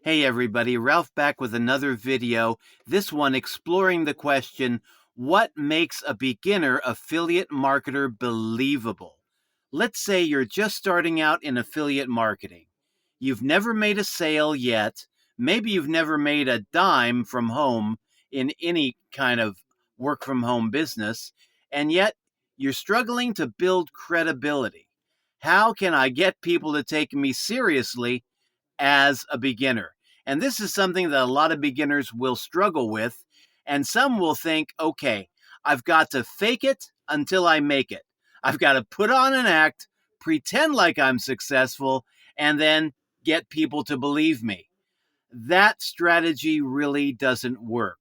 Hey everybody, Ralph back with another video, this one exploring the question, what makes a beginner affiliate marketer believable? Let's say you're just starting out in affiliate marketing. You've never made a sale yet, maybe you've never made a dime from home in any kind of work from home business, and yet you're struggling to build credibility. How can I get people to take me seriously as a beginner? And this is something that a lot of beginners will struggle with. And some will think, okay, I've got to fake it until I make it. I've got to put on an act, pretend like I'm successful, and then get people to believe me. That strategy really doesn't work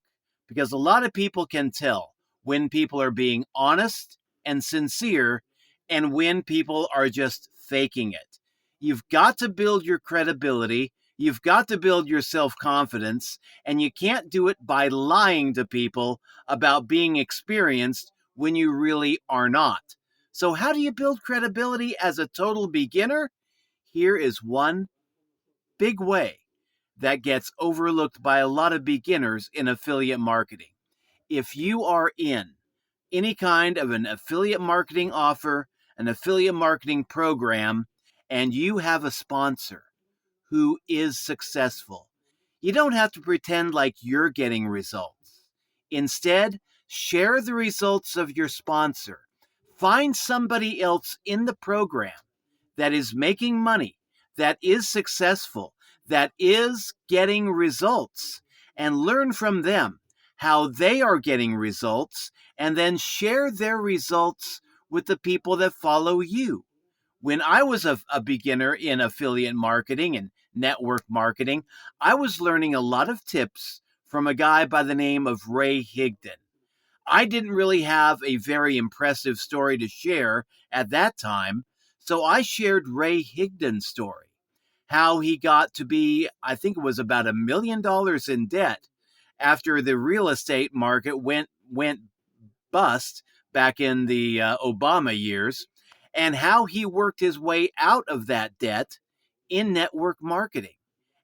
because a lot of people can tell when people are being honest and sincere and when people are just faking it. You've got to build your credibility. You've got to build your self-confidence, and you can't do it by lying to people about being experienced when you really are not. So how do you build credibility as a total beginner? Here is one big way that gets overlooked by a lot of beginners in affiliate marketing. If you are in any kind of an affiliate marketing offer, an affiliate marketing program, and you have a sponsor who is successful, you don't have to pretend like you're getting results. Instead, share the results of your sponsor. Find somebody else in the program that is making money, that is successful, that is getting results, and learn from them how they are getting results, and then share their results with the people that follow you. When I was a beginner in affiliate marketing and network marketing, I was learning a lot of tips from a guy by the name of Ray Higdon. I didn't really have a very impressive story to share at that time, so I shared Ray Higdon's story, how he got to be, I think it was about $1 million in debt after the real estate market went bust back in the Obama years, and how he worked his way out of that debt in network marketing.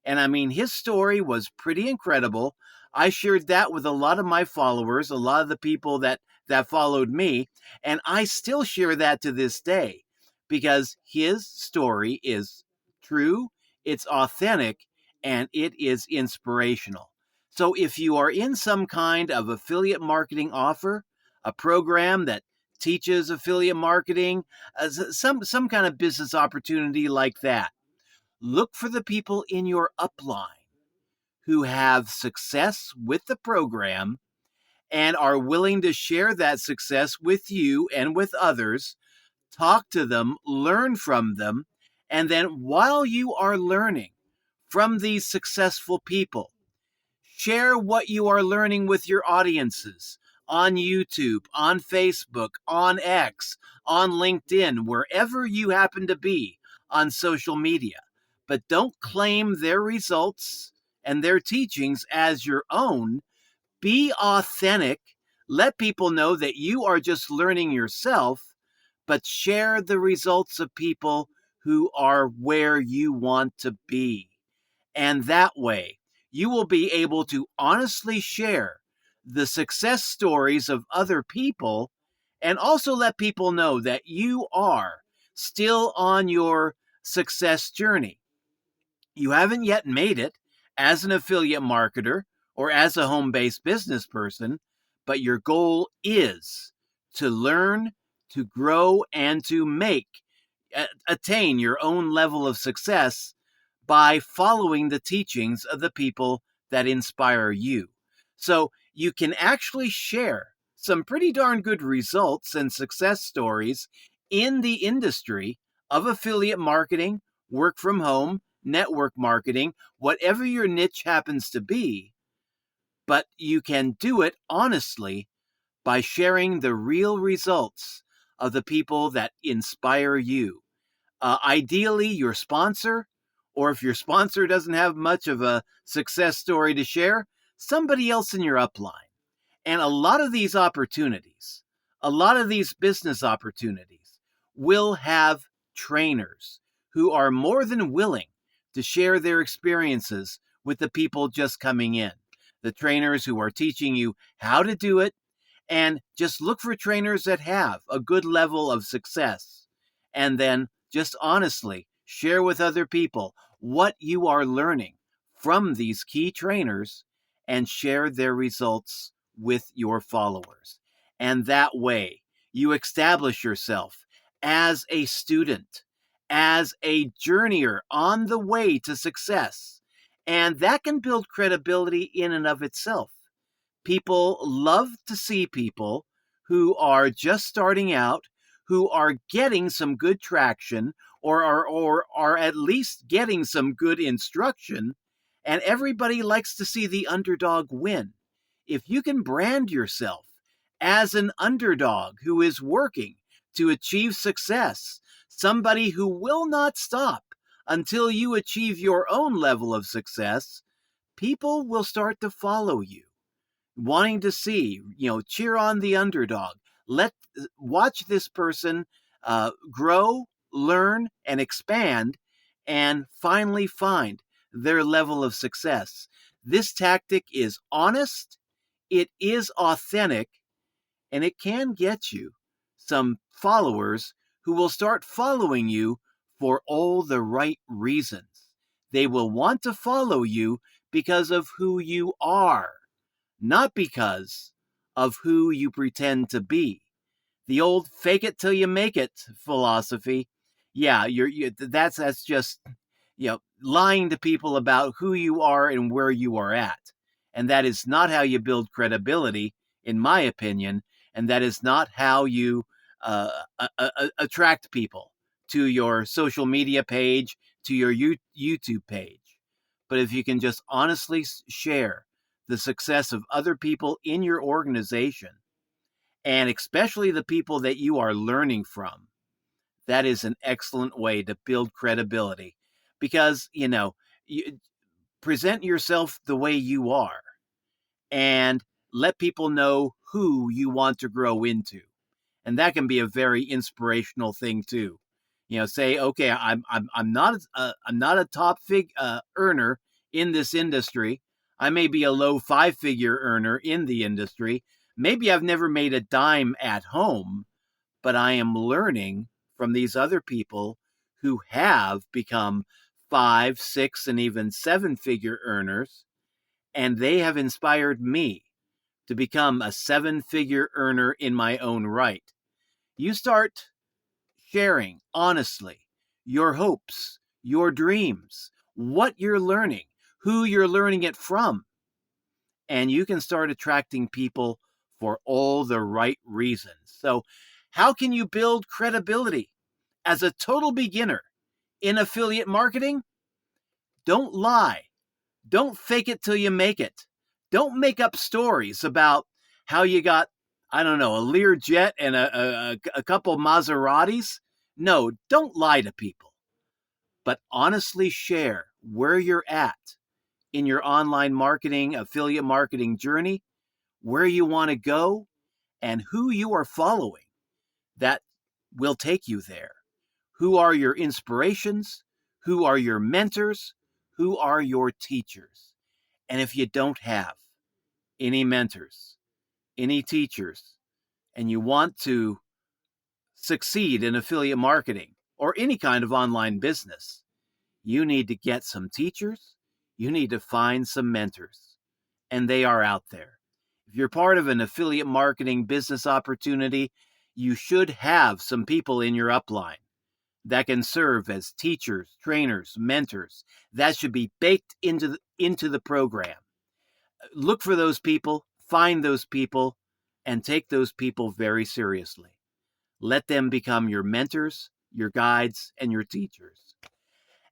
And I mean, his story was pretty incredible. I shared that with a lot of my followers, a lot of the people that followed me, and I still share that to this day because his story is true, it's authentic, and it is inspirational. So if you are in some kind of affiliate marketing offer, a program that teaches affiliate marketing, some kind of business opportunity like that, look for the people in your upline who have success with the program and are willing to share that success with you and with others. Talk to them, learn from them, and then while you are learning from these successful people, share what you are learning with your audiences on YouTube, on Facebook, on X, on LinkedIn, wherever you happen to be on social media. But don't claim their results and their teachings as your own. Be authentic. Let people know that you are just learning yourself, but share the results of people who are where you want to be. And that way, you will be able to honestly share the success stories of other people and also let people know that you are still on your success journey. You haven't yet made it as an affiliate marketer or as a home-based business person, but your goal is to learn, to grow, and to attain your own level of success by following the teachings of the people that inspire you. So you can actually share some pretty darn good results and success stories in the industry of affiliate marketing, work from home, network marketing, whatever your niche happens to be. But you can do it honestly by sharing the real results of the people that inspire you. Ideally, your sponsor, or if your sponsor doesn't have much of a success story to share, somebody else in your upline. And a lot of these opportunities, a lot of these business opportunities will have trainers who are more than willing to share their experiences with the people just coming in, the trainers who are teaching you how to do it, and just look for trainers that have a good level of success. And then just honestly share with other people what you are learning from these key trainers and share their results with your followers. And that way, you establish yourself as a student, as a journeyer on the way to success. And that can build credibility in and of itself. People love to see people who are just starting out, who are getting some good traction or are at least getting some good instruction, and everybody likes to see the underdog win. If you can brand yourself as an underdog who is working to achieve success, somebody who will not stop until you achieve your own level of success, people will start to follow you, wanting to see, cheer on the underdog. Watch this person grow, learn, and expand, and finally find their level of success. This tactic is honest, it is authentic, and it can get you some followers who will start following you for all the right reasons. They will want to follow you because of who you are, not because of who you pretend to be. The old fake it till you make it philosophy. Yeah, that's just, lying to people about who you are and where you are at. And that is not how you build credibility, in my opinion, and that is not how you attract people to your social media page, to your YouTube page. But if you can just honestly share the success of other people in your organization, and especially the people that you are learning from, that is an excellent way to build credibility, because, you present yourself the way you are and let people know who you want to grow into. And that can be a very inspirational thing too. Say, okay, I'm not a top earner in this industry. I may be a low 5-figure earner in the industry. Maybe I've never made a dime at home, but I am learning from these other people who have become 5, 6, and even 7-figure earners, and they have inspired me to become a 7-figure earner in my own right. You start sharing honestly your hopes, your dreams, what you're learning, who you're learning it from, and you can start attracting people for all the right reasons. So, how can you build credibility as a total beginner in affiliate marketing? Don't lie. Don't fake it till you make it. Don't make up stories about how you got, I don't know, a Learjet and a couple Maseratis. No, don't lie to people, but honestly share where you're at in your online marketing, affiliate marketing journey, where you want to go, and who you are following that will take you there. Who are your inspirations? Who are your mentors? Who are your teachers? And if you don't have any mentors, any teachers, and you want to succeed in affiliate marketing or any kind of online business, you need to get some teachers. You need to find some mentors, and they are out there. If you're part of an affiliate marketing business opportunity, you should have some people in your upline that can serve as teachers, trainers, mentors. That should be baked into the program. Look for those people, find those people, and take those people very seriously. Let them become your mentors, your guides, and your teachers.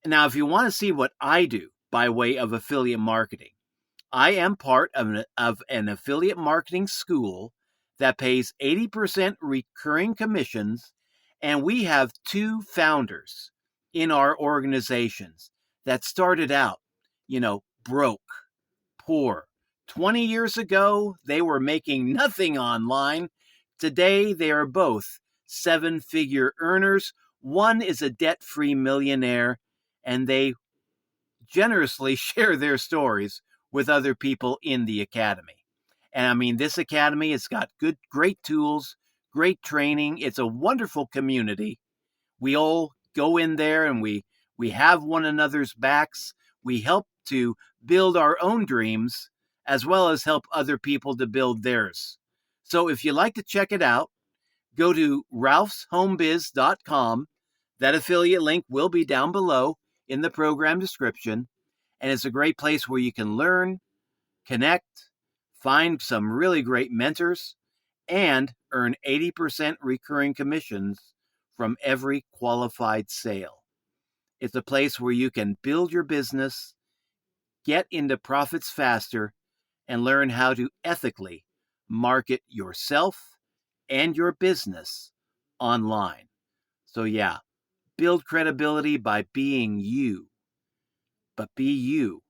Now, if you want to see what I do by way of affiliate marketing, I am part of an affiliate marketing school that pays 80% recurring commissions, and we have 2 founders in our organizations that started out, broke, poor. 20 years ago, they were making nothing online. Today, they are both 7-figure earners. One is a debt-free millionaire, and they generously share their stories with other people in the academy. And I mean, this academy has got great tools, great training. It's a wonderful community. We all go in there and we have one another's backs. We help to build our own dreams as well as help other people to build theirs. So if you'd like to check it out, go to ralphshomebiz.com. That affiliate link will be down below in the program description. And it's a great place where you can learn, connect, find some really great mentors, and earn 80% recurring commissions from every qualified sale. It's a place where you can build your business, get into profits faster, and learn how to ethically market yourself and your business online. So yeah, build credibility by being you, but be you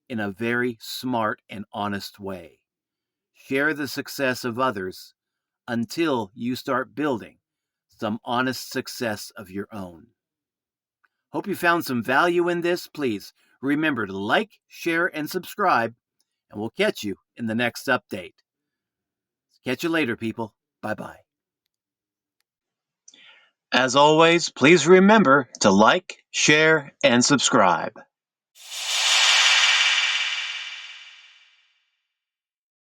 in a very smart and honest way. Share the success of others until you start building some honest success of your own. Hope you found some value in this. Please remember to like, share, and subscribe, and we'll catch you in the next update. Catch you later, people. Bye-bye. As always, please remember to like, share, and subscribe.